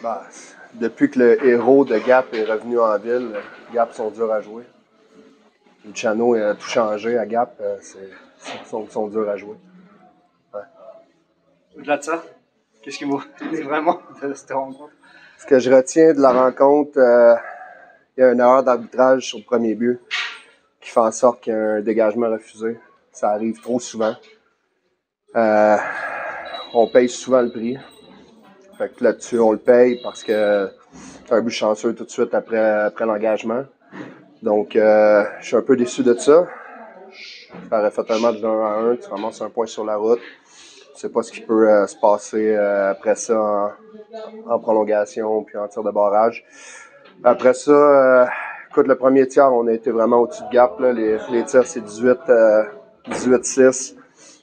Bah, depuis que le héros de Gap est revenu en ville, Gap sont durs à jouer. Luciano a tout changé à Gap, sont durs à jouer. Ouais. Au-delà de ça, qu'est-ce qui vous retenez vraiment de cette rencontre? Ce que je retiens de la rencontre, il y a une erreur d'arbitrage sur le premier but qui fait en sorte qu'il y a un dégagement refusé. Ça arrive trop souvent. On paye souvent le prix. Fait que là-dessus, on le paye parce que c'est un but chanceux tout de suite après l'engagement. Donc, je suis un peu déçu de ça. J'aurais fait un match d'1-1, tu ramasses un point sur la route. Je sais pas ce qui peut se passer après ça en prolongation puis en tir de barrage. Après ça, écoute, le premier tiers, on a été vraiment au-dessus de Gap. Là. Les tirs, c'est 18-6.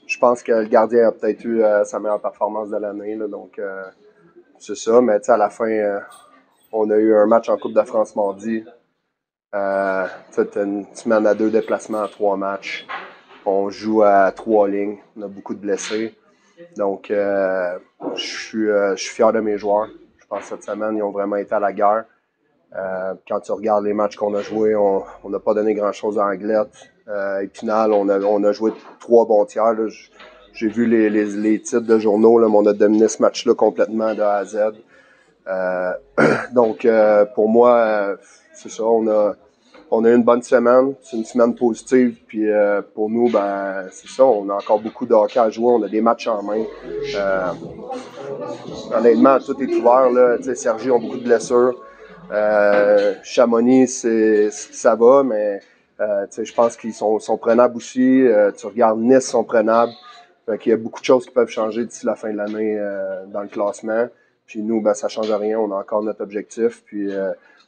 Je pense que le gardien a peut-être eu sa meilleure performance de l'année. Donc, c'est ça. Mais à la fin, on a eu un match en Coupe de France mardi. T'as une semaine à 2 déplacements à 3 matchs. On joue à 3 lignes. On a beaucoup de blessés. Donc, je suis fier de mes joueurs. Je pense que cette semaine, ils ont vraiment été à la guerre. Quand tu regardes les matchs qu'on a joués, on n'a pas donné grand-chose à Anglette. Épinal, on a joué 3 bons tiers. Là. J'ai vu les titres de journaux, là, mais on a dominé ce match-là complètement de A à Z. Donc, pour moi, c'est ça. On a eu une bonne semaine. C'est une semaine positive. Puis pour nous, ben c'est ça. On a encore beaucoup de hockey à jouer. On a des matchs en main. Honnêtement, tout est ouvert. Là. Sergi a beaucoup de blessures. Chamonix, ça va, mais je pense qu'ils sont prenables aussi. Tu regardes Nice, sont prenables. Il y a beaucoup de choses qui peuvent changer d'ici la fin de l'année dans le classement. Puis nous, ben ça change rien. On a encore notre objectif. Puis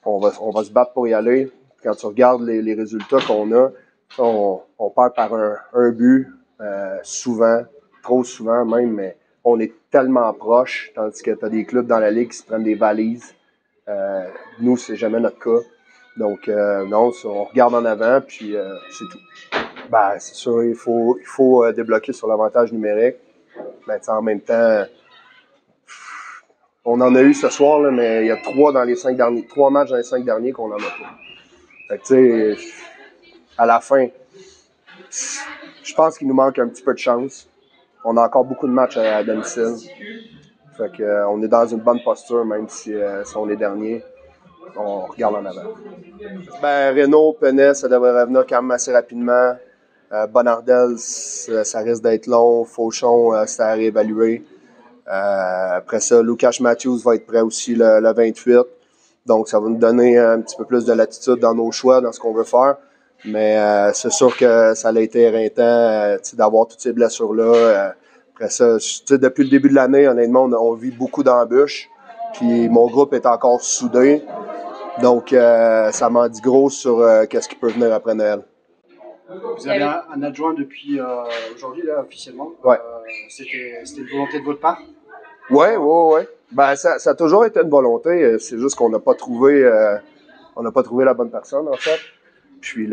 on va se battre pour y aller. Quand tu regardes les résultats qu'on a, on perd par un but souvent, trop souvent même, mais on est tellement proche, tandis que tu as des clubs dans la ligue qui se prennent des valises. Nous, c'est jamais notre cas. Donc, non, on regarde en avant, puis c'est tout. Ben, c'est sûr, il faut débloquer sur l'avantage numérique. Mais en même temps, on en a eu ce soir, là, mais il y a 3 matchs dans les 5 derniers qu'on en a pas. Fait que, tu sais, à la fin, je pense qu'il nous manque un petit peu de chance. On a encore beaucoup de matchs à domicile. Fait que, on est dans une bonne posture, même si on est dernier. On regarde en avant. Ben, Renault, Penet, ça devrait revenir quand même assez rapidement. Bonardel, ça risque d'être long. Fauchon, c'est à réévaluer. Après ça, Lucas Matthews va être prêt aussi le 28. Donc, ça va nous donner un petit peu plus de latitude dans nos choix, dans ce qu'on veut faire. Mais c'est sûr que ça a été éreintant d'avoir toutes ces blessures-là. Après ça, depuis le début de l'année, honnêtement, on vit beaucoup d'embûches. Puis mon groupe est encore soudé. Donc, ça m'en dit gros sur qu'est-ce qui peut venir après Noël. Vous avez un adjoint depuis aujourd'hui, là, officiellement. Ouais. C'était une volonté de votre part? Ouais. Ben, ça a toujours été une volonté. C'est juste qu'on n'a pas trouvé la bonne personne, en fait. Puis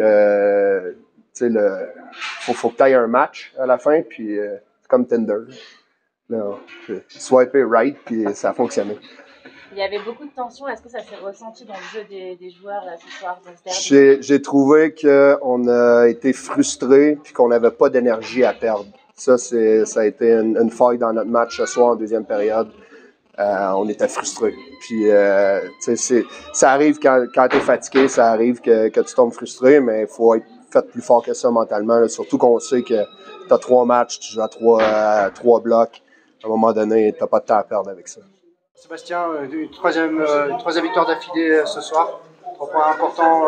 faut que tu ailles un match à la fin, puis c'est comme Tinder. Swiper right, puis ça a fonctionné. Il y avait beaucoup de tension. Est-ce que ça s'est ressenti dans le jeu des joueurs là, ce soir dans ce derby? J'ai trouvé qu'on a été frustrés puis qu'on n'avait pas d'énergie à perdre. Ça a été une faille dans notre match ce soir en deuxième période. On était frustrés. Puis, ça arrive quand tu es fatigué, ça arrive que tu tombes frustré, mais il faut être fait plus fort que ça mentalement. Là. Surtout qu'on sait que tu as 3 matchs, tu joues à 3 blocs. À un moment donné, tu n'as pas de temps à perdre avec ça. Sébastien, une troisième victoire d'affilée ce soir. 3 points importants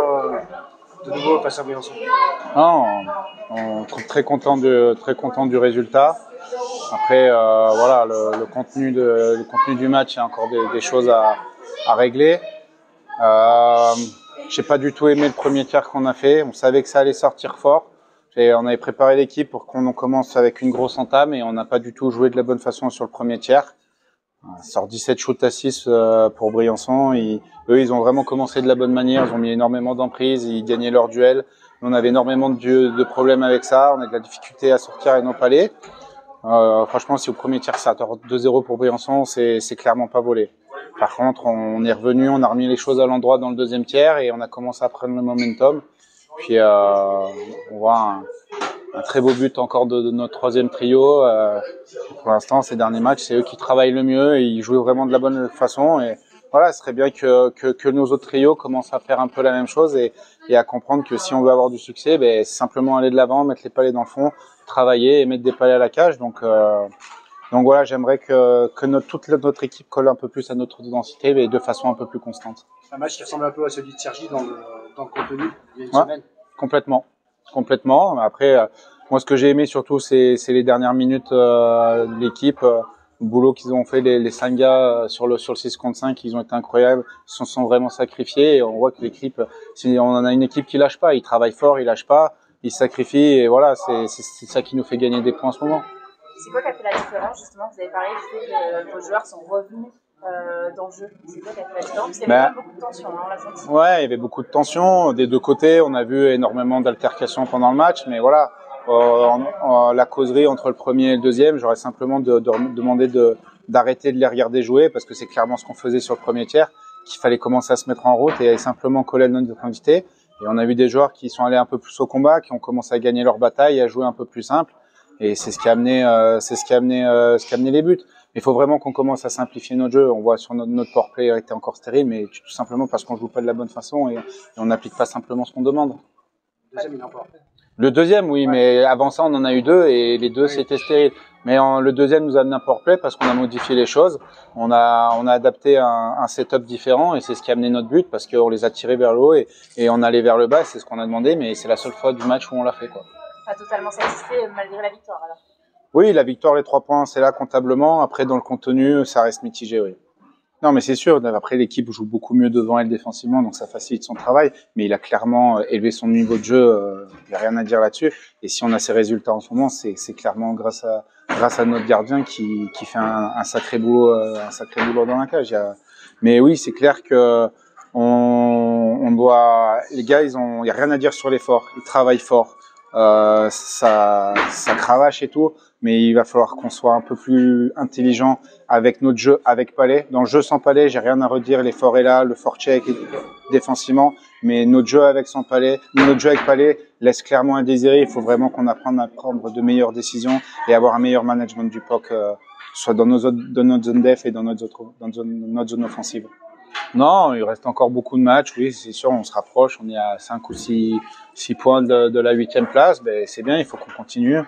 de nouveau face à Briançon. On est très content du résultat. Après, voilà, le contenu du match, il y a encore des choses à régler. J'ai pas du tout aimé le premier tiers qu'on a fait. On savait que ça allait sortir fort. On avait préparé l'équipe pour qu'on commence avec une grosse entame et on n'a pas du tout joué de la bonne façon sur le premier tiers. On sort 17 shoots à 6 pour Briançon. Eux, ils ont vraiment commencé de la bonne manière. Ils ont mis énormément d'emprise. Ils gagnaient leur duel. Nous, on avait énormément de problèmes avec ça. On a de la difficulté à sortir et non pas aller. Franchement, si au premier tiers, ça attend 2-0 pour Briançon, c'est clairement pas volé. Par contre, on est revenu, on a remis les choses à l'endroit dans le deuxième tiers et on a commencé à prendre le momentum. Puis on voit un très beau but encore de notre troisième trio. Pour l'instant, ces derniers matchs, c'est eux qui travaillent le mieux et ils jouent vraiment de la bonne façon. Et voilà, ce serait bien que nos autres trios commencent à faire un peu la même chose et à comprendre que si on veut avoir du succès, ben, c'est simplement aller de l'avant, mettre les palets dans le fond, travailler et mettre des palets à la cage. Donc voilà, j'aimerais que toute notre équipe colle un peu plus à notre densité, mais de façon un peu plus constante. Un match qui ressemble un peu à celui de Cergy dans le contenu, il y a une semaine. Complètement. Après, moi, ce que j'ai aimé surtout, c'est les dernières minutes de l'équipe. Le boulot qu'ils ont fait, les 5 gars sur le 6 contre 5, ils ont été incroyables. Ils se sont vraiment sacrifiés et on voit que l'équipe, on en a une équipe qui lâche pas. Ils travaillent fort, ils lâchent pas, ils se sacrifient et voilà, c'est ça qui nous fait gagner des points en ce moment. C'est quoi qui a fait la différence justement? Vous avez parlé du fait que vos joueurs sont revenus dans le jeu. C'est quoi qui a fait la différence? Il y avait beaucoup de tension, hein, on l'a senti. Ouais, il y avait beaucoup de tension des deux côtés. On a vu énormément d'altercations pendant le match, mais voilà, la causerie entre le premier et le deuxième, j'aurais simplement demandé d'arrêter de les regarder jouer parce que c'est clairement ce qu'on faisait sur le premier tiers, qu'il fallait commencer à se mettre en route et simplement coller à notre invité. Et on a vu des joueurs qui sont allés un peu plus au combat, qui ont commencé à gagner leur bataille, à jouer un peu plus simple. Et c'est ce qui a amené les buts. Il faut vraiment qu'on commence à simplifier notre jeu. On voit sur notre power play était encore stérile, mais tout simplement parce qu'on joue pas de la bonne façon et on n'applique pas simplement ce qu'on demande. Le deuxième, il est encore. Le deuxième, oui, mais avant ça, on en a eu 2 et les 2 c'était stérile. Mais le deuxième nous a amené un power play parce qu'on a modifié les choses. On a adapté un setup différent et c'est ce qui a amené notre but parce qu'on les a tirés vers le haut et on allait vers le bas. C'est ce qu'on a demandé, mais c'est la seule fois du match où on l'a fait, quoi. Pas totalement satisfait malgré la victoire, alors. Oui, la victoire, les 3 points, c'est là comptablement. Après, dans le contenu, ça reste mitigé, oui. Non, mais c'est sûr. Après, l'équipe joue beaucoup mieux devant elle défensivement, donc ça facilite son travail. Mais il a clairement élevé son niveau de jeu. Il n'y a rien à dire là-dessus. Et si on a ces résultats en ce moment, c'est clairement grâce à notre gardien qui fait un sacré boulot dans la cage. Mais oui, c'est clair que les gars, il y a rien à dire sur l'effort. Ils travaillent fort. Ça cravache et tout, mais il va falloir qu'on soit un peu plus intelligent avec notre jeu avec Palais. Dans le jeu sans Palais, j'ai rien à redire, l'effort est là, le forecheck défensivement, mais notre jeu avec Palais laisse clairement à désirer. Il faut vraiment qu'on apprenne à prendre de meilleures décisions et avoir un meilleur management du puck, soit dans notre zone def et dans notre zone offensive. Non, il reste encore beaucoup de matchs, oui, c'est sûr, on se rapproche, on est à 5 ou 6 points de la 8e place, ben, c'est bien, il faut qu'on continue.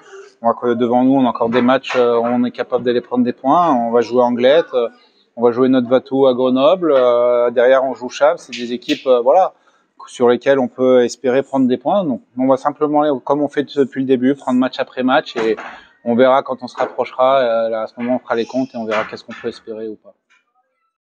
On voit que devant nous, on a encore des matchs où on est capable d'aller prendre des points, on va jouer Anglette, on va jouer notre Vatou à Grenoble, derrière on joue Cham, c'est des équipes sur lesquelles on peut espérer prendre des points. Donc on va simplement, comme on fait depuis le début, prendre match après match et on verra quand on se rapprochera, à ce moment on fera les comptes et on verra qu'est-ce qu'on peut espérer ou pas.